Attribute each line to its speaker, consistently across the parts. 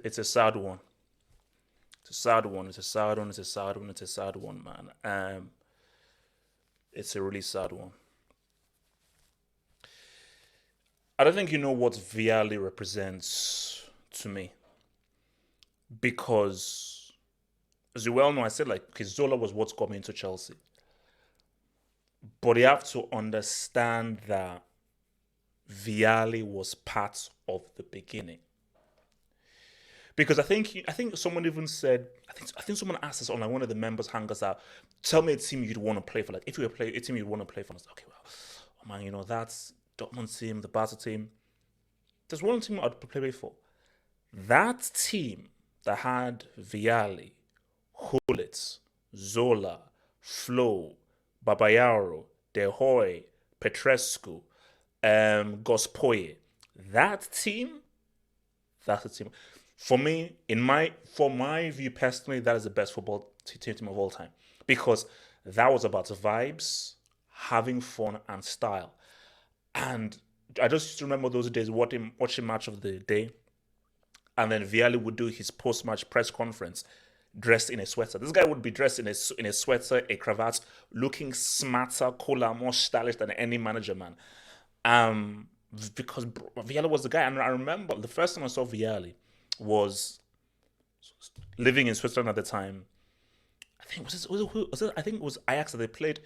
Speaker 1: It's a sad one. It's a sad one. It's a sad one. It's a sad one. It's a sad one, man. It's a really sad one. I don't think you know what Vialli represents to me because, as you well know, I said like okay, Zola was what's got me into Chelsea, but you have to understand that Vialli was part of the beginning. Because I think someone even said I think someone asked us on like one of the members hangers out, tell me a team you'd want to play for. Like if you were play a team you'd want to play for. I was like, okay, well, oh man, that's Dortmund team, the Barca team. There's one team I'd play for. That team that had Vialli, Hullitz, Zola, Flo, Babayaro, De Hoy, Petrescu, Gospoye. That team, that's the team. For me, for my view personally, that is the best football team of all time because that was about vibes, having fun, and style. And I just used to remember those days watching match of the day, and then Vialli would do his post-match press conference dressed in a sweater. This guy would be dressed in a sweater, a cravat, looking smarter, cooler, more stylish than any manager, man. Because Vialli was the guy, and I remember the first time I saw Vialli was living in Switzerland at the time. I think I think it was Ajax that they played.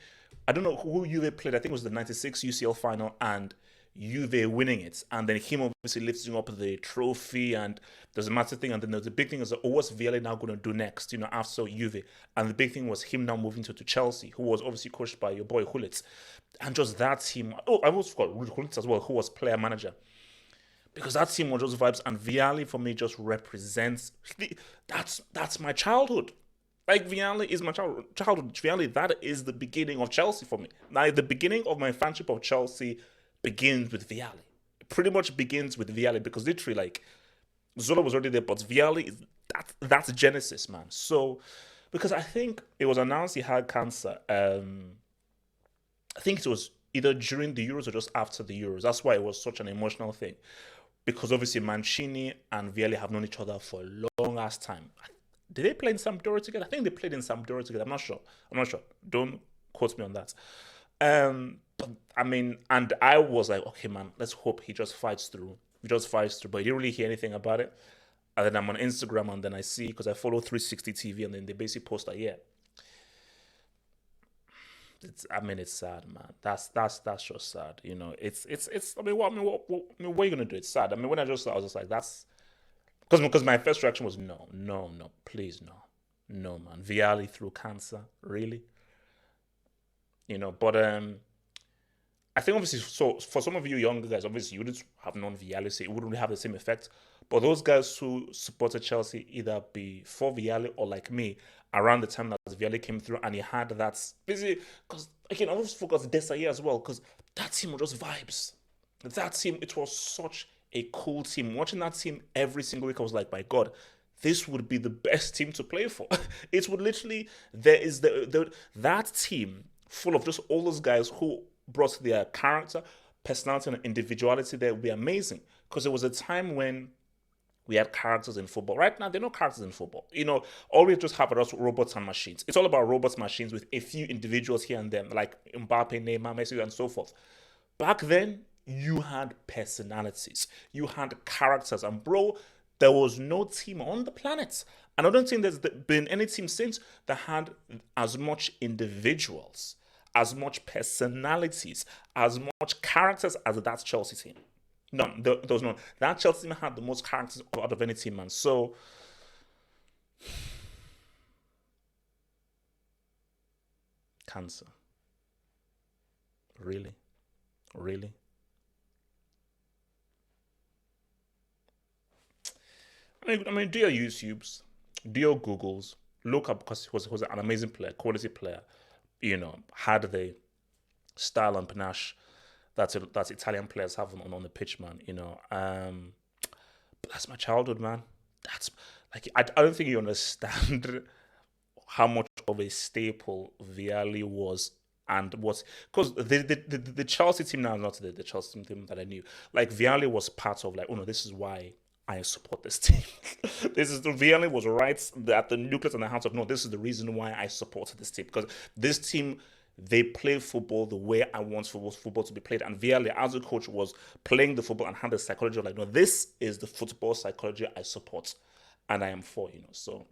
Speaker 1: I don't know who Juve played. I think it was the '96 UCL final, and Juve winning it, and then him obviously lifting up the trophy, and there's a massive thing, and then there's a big thing is oh, what's Vialli now going to do next? After Juve, and the big thing was him now moving to Chelsea, who was obviously coached by your boy Hullitz, and just that team. Oh, I also forgot Hullitz as well, who was player manager because that team was just vibes, and Vialli for me just represents that's my childhood. Like Vialli is my childhood. Vialli, that is the beginning of Chelsea for me. Now the beginning of my fanship of Chelsea begins with Vialli. It pretty much begins with Vialli because literally like Zola was already there, but Vialli is that's Genesis, man. So because I think it was announced he had cancer. I think it was either during the Euros or just after the Euros. That's why it was such an emotional thing because obviously Mancini and Vialli have known each other for a long ass time. Did they play in Sampdoria together? I think they played in Sampdoria together. I'm not sure. I'm not sure. Don't quote me on that. But I mean, and I was like, okay, man, let's hope he just fights through. He just fights through. But I didn't really hear anything about it. And then I'm on Instagram, and then I see because I follow 360 TV, and then they basically post like, yeah, I mean, it's sad, man. That's just sad. It's. I mean, what are you gonna do? It's sad. I mean, when I just saw, I was just like, that's because my first reaction was no, no, no, please no, no, man. Vialli through cancer, really? But I think obviously, so for some of you younger guys, obviously you wouldn't have known Vialli, so it wouldn't really have the same effect. But those guys who supported Chelsea either before Vialli or like me, around the time that Vialli came through and he had that busy, because again, I almost forgot Desai as well, because that team was just vibes. That team, it was such a cool team. Watching that team every single week, I was like, my God, this would be the best team to play for. It would literally, there is that team full of just all those guys who brought their character, personality, and individuality there would be amazing. Because there was a time when we had characters in football. Right now, there are no characters in football. All we just have are just robots and machines. It's all about robots, machines with a few individuals here and there, like Mbappe, Neymar, Messi, and so forth. Back then, you had personalities, you had characters, and bro, there was no team on the planet. And I don't think there's been any team since that had as much individuals, as much personalities, as much characters as that Chelsea team. None. There was none. That Chelsea team had the most characters out of any team, man. So, cancer. Really? Really? I mean, do your YouTubes, do your Googles, look up because he was an amazing player, quality player. Had the style and panache that Italian players have on the pitch, man. But that's my childhood, man. That's like I don't think you understand how much of a staple Vialli was and what because the Chelsea team now is not the Chelsea team that I knew. Like Vialli was part of like, oh no, this is why I support this team. This is the Vialli was right at the nucleus and the heart of no. This is the reason why I support this team because this team they play football the way I want football to be played. And Vialli, as a coach, was playing the football and had the psychology of like, no, this is the football psychology I support, and I am for. So